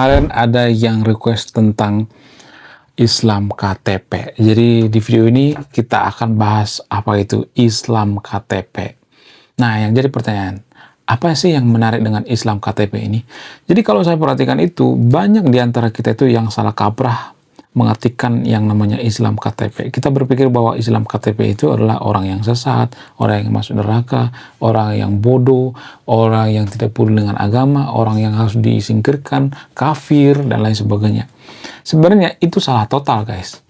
Kemarin ada yang request tentang Islam KTP. Jadi di video ini kita akan bahas apa itu Islam KTP. Nah, yang jadi pertanyaan, apa sih yang menarik dengan Islam KTP ini? Jadi kalau saya perhatikan itu, banyak di antara kita itu yang salah kaprah mengartikan yang namanya Islam KTP. Kita berpikir bahwa Islam KTP itu adalah orang yang sesat, orang yang masuk neraka, orang yang bodoh, orang yang tidak peduli dengan agama, orang yang harus disingkirkan, kafir, dan lain sebagainya. Sebenarnya itu salah total, guys.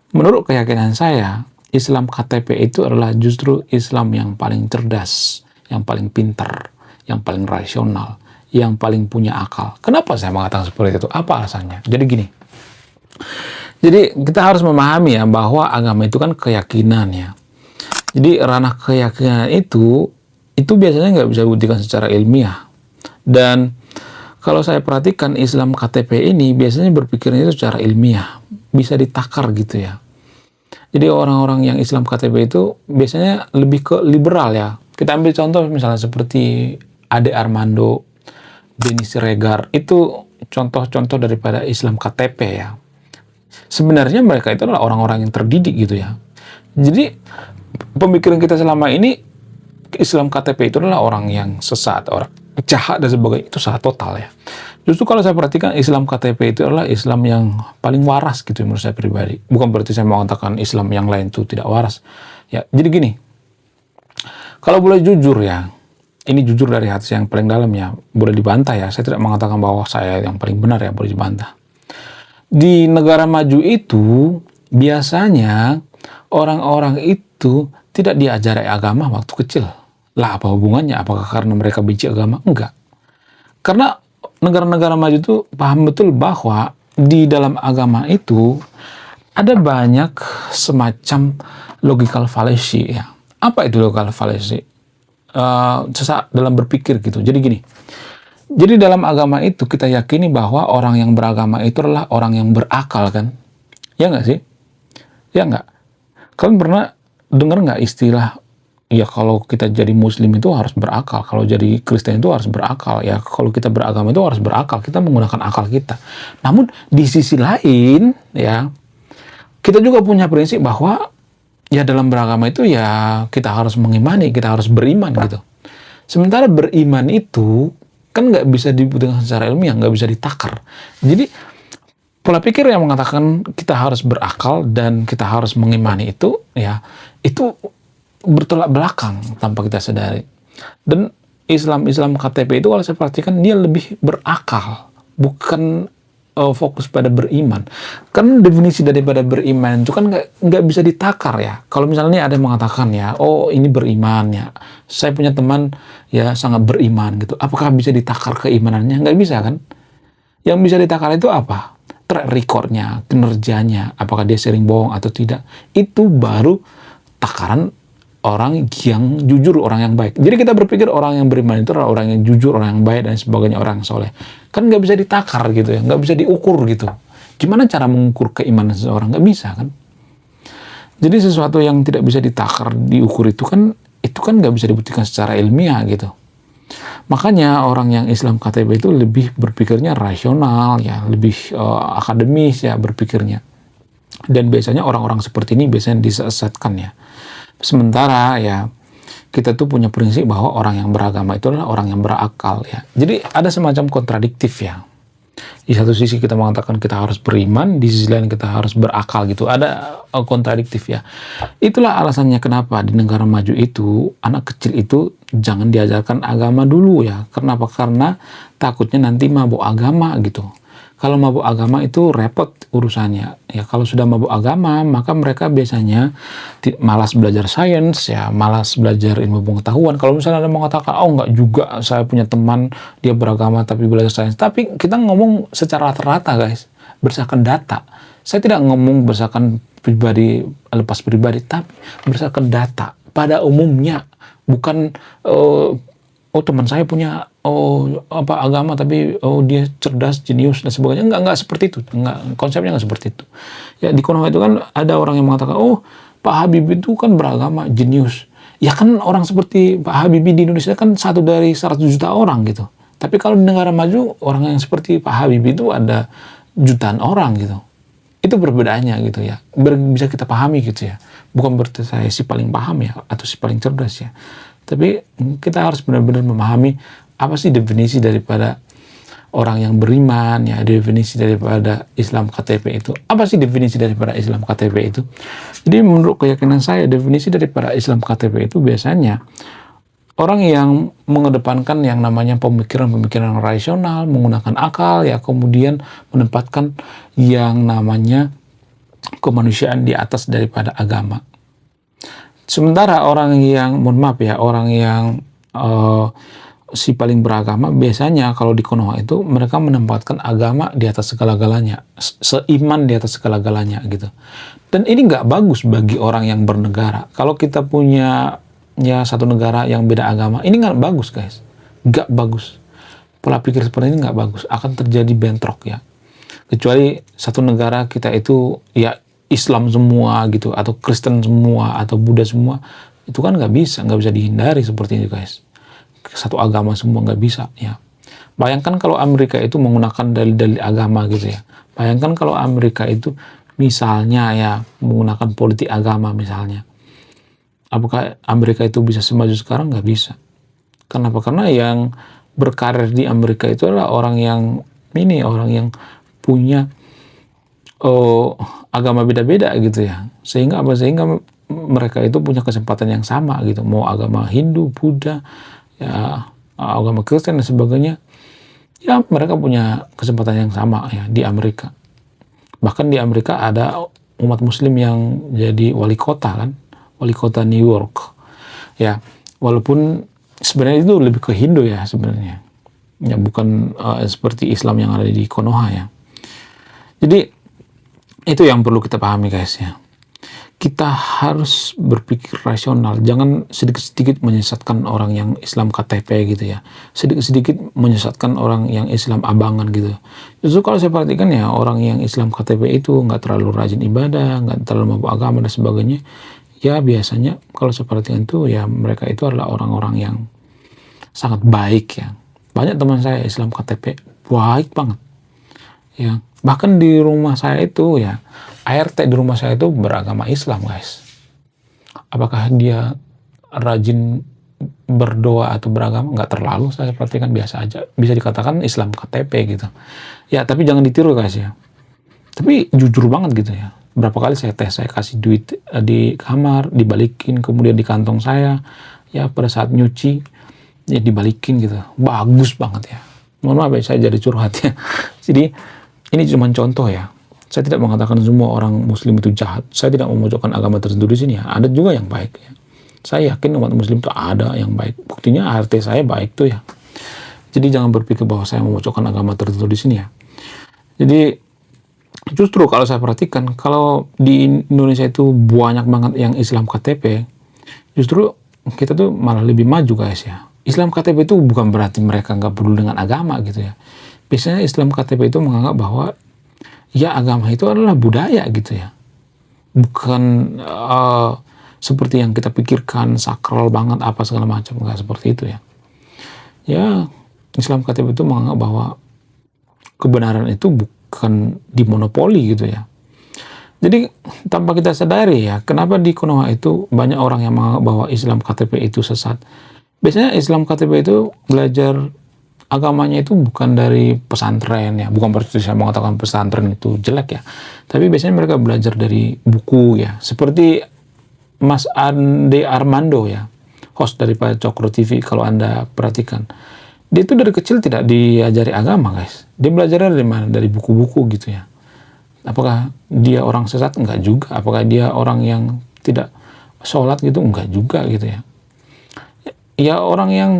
Menurut keyakinan saya, Islam KTP itu adalah justru Islam yang paling cerdas, yang paling pintar, yang paling rasional, yang paling punya akal. Kenapa saya mengatakan seperti itu? Apa alasannya? Jadi gini, jadi kita harus memahami ya bahwa agama itu kan keyakinan ya. Jadi ranah keyakinan itu biasanya nggak bisa dibuktikan secara ilmiah. Dan kalau saya perhatikan Islam KTP ini biasanya berpikirnya itu secara ilmiah, bisa ditakar gitu ya. Jadi orang-orang yang Islam KTP itu biasanya lebih ke liberal ya. Kita ambil contoh misalnya seperti Ade Armando, Denny Siregar, itu contoh-contoh daripada Islam KTP ya. Sebenarnya mereka itu adalah orang-orang yang terdidik gitu ya. Jadi pemikiran kita selama ini Islam KTP itu adalah orang yang sesat, orang jahat dan sebagainya, itu salah total ya. Justru kalau saya perhatikan Islam KTP itu adalah Islam yang paling waras gitu menurut saya pribadi. Bukan berarti saya mengatakan Islam yang lain itu tidak waras. Ya, jadi gini. Kalau boleh jujur ya, ini jujur dari hati yang paling dalam ya, boleh dibantah ya. Saya tidak mengatakan bahwa saya yang paling benar ya, boleh dibantah. Di negara maju itu biasanya orang-orang itu tidak diajari agama waktu kecil. Lah apa hubungannya? Apakah karena mereka benci agama? Enggak. Karena negara-negara maju itu paham betul bahwa di dalam agama itu ada banyak semacam logical fallacy ya. Apa itu logical fallacy? Sesat dalam berpikir gitu. Jadi gini. Jadi dalam agama itu kita yakini bahwa orang yang beragama itu adalah orang yang berakal kan? Ya nggak sih? Ya nggak? Kalian pernah dengar nggak istilah, ya kalau kita jadi muslim itu harus berakal, kalau jadi Kristen itu harus berakal, ya kalau kita beragama itu harus berakal, kita menggunakan akal kita. Namun di sisi lain ya, kita juga punya prinsip bahwa ya dalam beragama itu ya kita harus mengimani, kita harus beriman gitu. Sementara beriman itu kan nggak bisa dibuktikan secara ilmiah, nggak bisa ditakar. Jadi pola pikir yang mengatakan kita harus berakal dan kita harus mengimani itu ya itu bertolak belakang tanpa kita sadari. Dan Islam KTP itu kalau saya perhatikan dia lebih berakal, bukan fokus pada beriman. Kan definisi daripada beriman itu kan nggak bisa ditakar ya. Kalau misalnya ada yang mengatakan ya, oh ini beriman ya, saya punya teman ya sangat beriman gitu. Apakah bisa ditakar keimanannya? Nggak bisa kan? Yang bisa ditakar itu apa? Track recordnya, kinerjanya, apakah dia sering bohong atau tidak. Itu baru takaran orang yang jujur, orang yang baik. Jadi kita berpikir orang yang beriman itu adalah orang yang jujur, orang yang baik, dan sebagainya, orang yang soleh. Kan nggak bisa ditakar gitu ya, nggak bisa diukur gitu. Gimana cara mengukur keimanan seseorang? Nggak bisa kan? Jadi sesuatu yang tidak bisa ditakar, diukur itu kan nggak bisa dibuktikan secara ilmiah gitu. Makanya orang yang Islam KTP itu lebih berpikirnya rasional ya, lebih akademis ya berpikirnya. Dan biasanya orang-orang seperti ini biasanya disesatkan ya. Sementara ya kita tuh punya prinsip bahwa orang yang beragama itu adalah orang yang berakal ya. Jadi ada semacam kontradiktif ya. Di satu sisi kita mengatakan kita harus beriman, di sisi lain kita harus berakal gitu. Ada kontradiktif ya. Itulah alasannya kenapa di negara maju itu anak kecil itu jangan diajarkan agama dulu ya. Kenapa? Karena takutnya nanti mabuk agama gitu. Kalau mabuk agama itu repot urusannya. Ya kalau sudah mabuk agama, maka mereka biasanya malas belajar sains ya, malas belajar ilmu pengetahuan. Kalau misalnya ada mengatakan, oh enggak juga, saya punya teman dia beragama tapi belajar sains. Tapi kita ngomong secara rata-rata guys, berdasarkan data. Saya tidak ngomong berdasarkan pribadi, lepas pribadi, tapi berdasarkan data. Pada umumnya, bukan oh teman saya punya agama tapi dia cerdas, jenius dan sebagainya. Enggak seperti itu. Konsepnya enggak seperti itu. Ya di Konoha itu kan ada orang yang mengatakan, "Oh, Pak Habibie itu kan beragama, jenius." Ya kan orang seperti Pak Habibie di Indonesia kan 1 dari 100 juta orang gitu. Tapi kalau di negara maju, orang yang seperti Pak Habibie itu ada jutaan orang gitu. Itu perbedaannya gitu ya. Bisa kita pahami gitu ya. Bukan berarti saya si paling paham ya, atau si paling cerdas ya. Tapi kita harus benar-benar memahami apa sih definisi daripada orang yang beriman ya, definisi daripada Islam KTP itu. Apa sih definisi daripada Islam KTP itu? Jadi menurut keyakinan saya, definisi daripada Islam KTP itu biasanya orang yang mengedepankan yang namanya pemikiran-pemikiran rasional, menggunakan akal ya, kemudian menempatkan yang namanya kemanusiaan di atas daripada agama. Sementara orang yang, mohon maaf ya, orang yang si paling beragama, biasanya kalau di Konoha itu mereka menempatkan agama di atas segala-galanya, seiman di atas segala-galanya gitu. Dan ini nggak bagus bagi orang yang bernegara. Kalau kita punya ya satu negara yang beda agama, ini nggak bagus guys, nggak bagus. Pola pikir seperti ini nggak bagus, akan terjadi bentrok ya. Kecuali satu negara kita itu ya Islam semua gitu, atau Kristen semua, atau Buddha semua, itu kan nggak bisa dihindari seperti itu guys. Satu agama semua nggak bisa ya. Bayangkan kalau Amerika itu menggunakan dalil-dalil agama gitu ya. Bayangkan kalau Amerika itu misalnya ya menggunakan politik agama misalnya. Apakah Amerika itu bisa semaju sekarang? Nggak bisa. Kenapa? Karena yang berkarir di Amerika itu adalah orang yang punya agama beda-beda gitu ya. Sehingga mereka itu punya kesempatan yang sama gitu. Mau agama Hindu, Buddha, ya agama Kristen dan sebagainya, ya mereka punya kesempatan yang sama ya di Amerika. Bahkan di Amerika ada umat Muslim yang jadi wali kota kan, wali kota New York ya, walaupun sebenarnya itu lebih ke Hindu ya sebenarnya ya, bukan seperti Islam yang ada di Konoha ya. Jadi itu yang perlu kita pahami guys ya. Kita harus berpikir rasional, jangan sedikit-sedikit menyesatkan orang yang Islam KTP gitu ya, sedikit-sedikit menyesatkan orang yang Islam abangan gitu. Justru kalau saya perhatikan ya, orang yang Islam KTP itu nggak terlalu rajin ibadah, nggak terlalu mampu agama dan sebagainya, ya biasanya kalau saya perhatikan itu ya mereka itu adalah orang-orang yang sangat baik ya. Banyak teman saya Islam KTP baik banget ya. Bahkan di rumah saya itu ya, ART di rumah saya itu beragama Islam guys. Apakah dia rajin berdoa atau beragama? Nggak terlalu, saya perhatikan biasa aja. Bisa dikatakan Islam KTP gitu. Ya tapi jangan ditiru guys ya. Tapi jujur banget gitu ya. Berapa kali saya tes, saya kasih duit di kamar, dibalikin, kemudian di kantong saya. Ya pada saat nyuci, ya dibalikin gitu. Bagus banget ya. Mohon maaf ya, saya jadi curhat ya. Jadi ini cuma contoh ya. Saya tidak mengatakan semua orang Muslim itu jahat. Saya tidak memojokkan agama tertentu di sini ya. Ada juga yang baik ya. Saya yakin umat Muslim itu ada yang baik. Buktinya ART saya baik tuh ya. Jadi jangan berpikir bahwa saya memojokkan agama tertentu di sini ya. Jadi justru kalau saya perhatikan, kalau di Indonesia itu banyak banget yang Islam KTP, justru kita tuh malah lebih maju guys ya. Islam KTP itu bukan berarti mereka nggak peduli dengan agama gitu ya. Biasanya Islam KTP itu menganggap bahwa ya agama itu adalah budaya gitu ya. Bukan seperti yang kita pikirkan sakral banget apa segala macam, nggak seperti itu ya. Ya Islam KTP itu menganggap bahwa kebenaran itu bukan dimonopoli gitu ya. Jadi tanpa kita sadari ya, kenapa di Konoha itu banyak orang yang menganggap bahwa Islam KTP itu sesat. Biasanya Islam KTP itu belajar agamanya itu bukan dari pesantren ya, bukan berarti saya mengatakan pesantren itu jelek ya, tapi biasanya mereka belajar dari buku ya, seperti Mas Ande Armando ya, host daripada Cokro TV, kalau Anda perhatikan, dia itu dari kecil tidak diajari agama guys, dia belajarnya dari mana? Dari buku-buku gitu ya. Apakah dia orang sesat? Enggak juga. Apakah dia orang yang tidak sholat gitu? Enggak juga gitu ya. Ya orang yang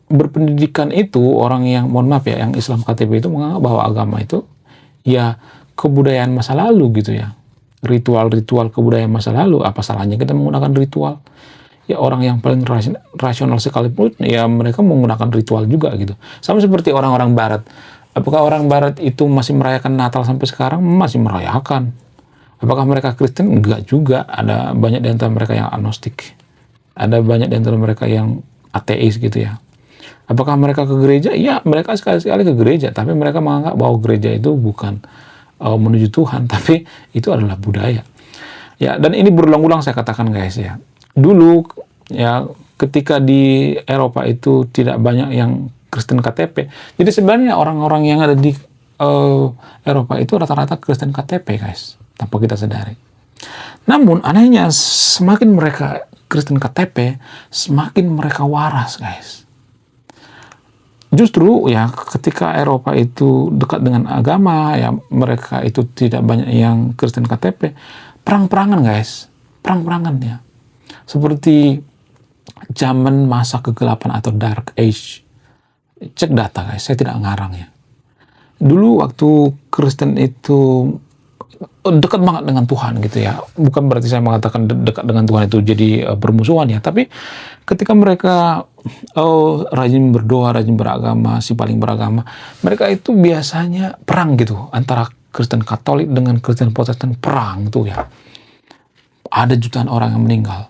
berpendidikan itu, orang yang, mohon maaf ya, yang Islam KTP itu menganggap bahwa agama itu ya kebudayaan masa lalu gitu ya, ritual-ritual kebudayaan masa lalu. Apa salahnya kita menggunakan ritual? Ya orang yang paling rasional sekalipun ya mereka menggunakan ritual juga gitu. Sama seperti orang-orang Barat. Apakah orang Barat itu masih merayakan Natal sampai sekarang? Masih merayakan. Apakah mereka Kristen? Enggak juga. Ada banyak di antara mereka yang agnostik. Ada banyak di antara mereka yang ateis gitu ya. Apakah mereka ke gereja? Iya, mereka sekali-sekali ke gereja, tapi mereka menganggap bahwa gereja itu bukan menuju Tuhan, tapi itu adalah budaya. Ya, dan ini berulang-ulang saya katakan guys ya. Dulu ya ketika di Eropa itu tidak banyak yang Kristen KTP. Jadi sebenarnya orang-orang yang ada di Eropa itu rata-rata Kristen KTP guys, tanpa kita sadari. Namun anehnya semakin mereka Kristen KTP, semakin mereka waras guys. Justru ya ketika Eropa itu dekat dengan agama, ya mereka itu tidak banyak yang Kristen KTP, perang-perangan guys, perang-perangan ya. Seperti zaman masa kegelapan atau dark age. Cek data guys, saya tidak ngarang ya. Dulu waktu Kristen itu dekat banget dengan Tuhan gitu ya. Bukan berarti saya mengatakan dekat dengan Tuhan itu jadi bermusuhan ya, tapi ketika mereka rajin berdoa, rajin beragama, si paling beragama, mereka itu biasanya perang gitu antara Kristen Katolik dengan Kristen Protestan, perang tuh ya. Ada jutaan orang yang meninggal.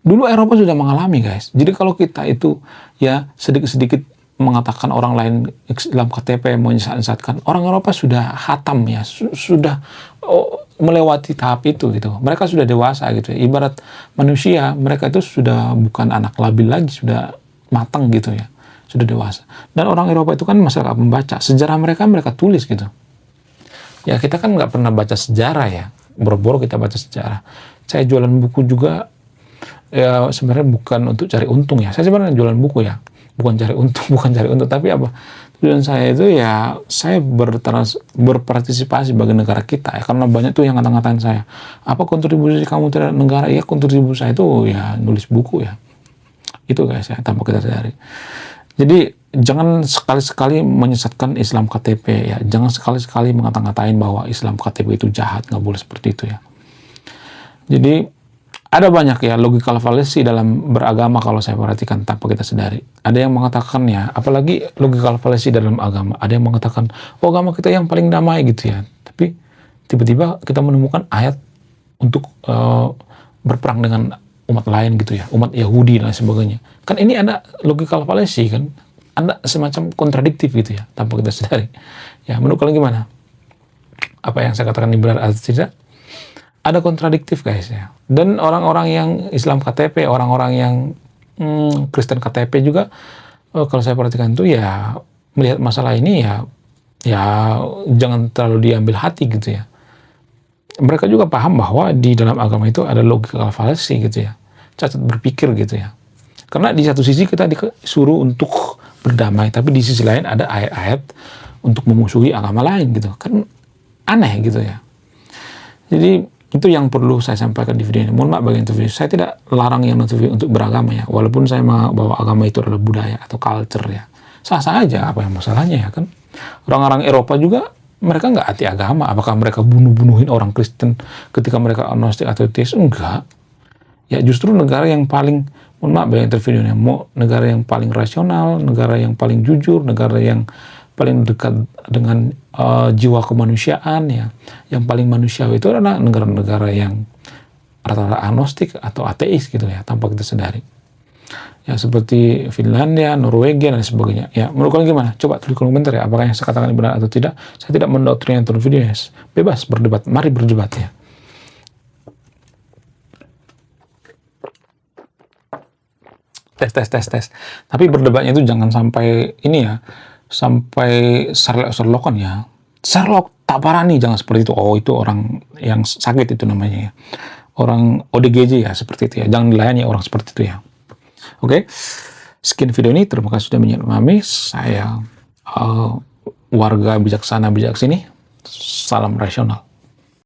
Dulu Eropa sudah mengalami guys. Jadi kalau kita itu ya sedikit-sedikit mengatakan orang lain Islam KTP menyesatkan, orang Eropa sudah hatam ya, sudah melewati tahap itu gitu. Mereka sudah dewasa gitu. Ibarat manusia, mereka itu sudah bukan anak labil lagi, sudah matang gitu ya, sudah dewasa. Dan orang Eropa itu kan masyarakat membaca, sejarah mereka tulis gitu. Ya kita kan nggak pernah baca sejarah ya, boro-boro kita baca sejarah. Saya jualan buku juga ya sebenarnya bukan untuk cari untung ya. Saya sebenarnya jualan buku ya, bukan cari untung, tapi apa? Tujuan saya itu ya saya berpartisipasi bagi negara kita ya, karena banyak tuh yang ngata-ngatain saya. Apa kontribusi kamu terhadap negara? Ya kontribusi saya itu ya nulis buku ya. Itu guys ya, tanpa kita sadari. Jadi jangan sekali-sekali menyesatkan Islam KTP ya. Jangan sekali-sekali mengata-ngatain bahwa Islam KTP itu jahat, nggak boleh seperti itu ya. Jadi ada banyak ya logical fallacy dalam beragama kalau saya perhatikan tanpa kita sadari. Ada yang mengatakan ya, apalagi logical fallacy dalam agama. Ada yang mengatakan, oh agama kita yang paling damai gitu ya. Tapi tiba-tiba kita menemukan ayat untuk berperang dengan umat lain gitu ya, umat Yahudi dan sebagainya. Kan ini ada logical fallacy kan, ada semacam kontradiktif gitu ya, tanpa kita sadari. Ya menurut kalian gimana? Apa yang saya katakan ini benar atau tidak? Ada kontradiktif guys ya. Dan orang-orang yang Islam KTP, orang-orang yang Kristen KTP juga kalau saya perhatikan tuh ya melihat masalah ini ya jangan terlalu diambil hati gitu ya. Mereka juga paham bahwa di dalam agama itu ada logical fallacy gitu ya, cacat berpikir gitu ya. Karena di satu sisi kita disuruh untuk berdamai, tapi di sisi lain ada ayat-ayat untuk memusuhi agama lain gitu. Kan aneh gitu ya. Jadi itu yang perlu saya sampaikan di video ini. Mohon maaf bagi yang video. Saya tidak larang yang nonton video untuk beragama ya. Walaupun saya bahwa agama itu adalah budaya atau culture ya. Sah-sah aja, apa yang masalahnya ya kan. Orang-orang Eropa juga mereka nggak anti agama. Apakah mereka bunuh-bunuhin orang Kristen ketika mereka agnostik atau teis? Enggak. Ya justru negara yang paling, mohon maaf bagi yang video ini, negara yang paling rasional, negara yang paling jujur, negara yang paling dekat dengan jiwa kemanusiaan ya, yang paling manusiawi itu adalah negara-negara yang rata-rata agnostik atau ateis gitu ya, tanpa kita sadari. Ya seperti Finlandia, Norwegia dan sebagainya. Ya menurut kalian gimana? Coba tulis kolom komentar ya, apakah yang saya katakan benar atau tidak. Saya tidak mendoktrin yang turun video ya. Bebas berdebat, mari berdebat ya. Tes. Tapi berdebatnya itu jangan sampai ini ya, sampai Sherlock-Sherlockan ya. Sherlock tak parah nih, jangan seperti itu. Oh itu orang yang sakit itu namanya ya. Orang ODGJ ya, seperti itu ya. Jangan dilayani orang seperti itu ya. Oke, sekian video ini. Terima kasih sudah menyimak. Saya warga bijaksana bijak sini. Salam rasional.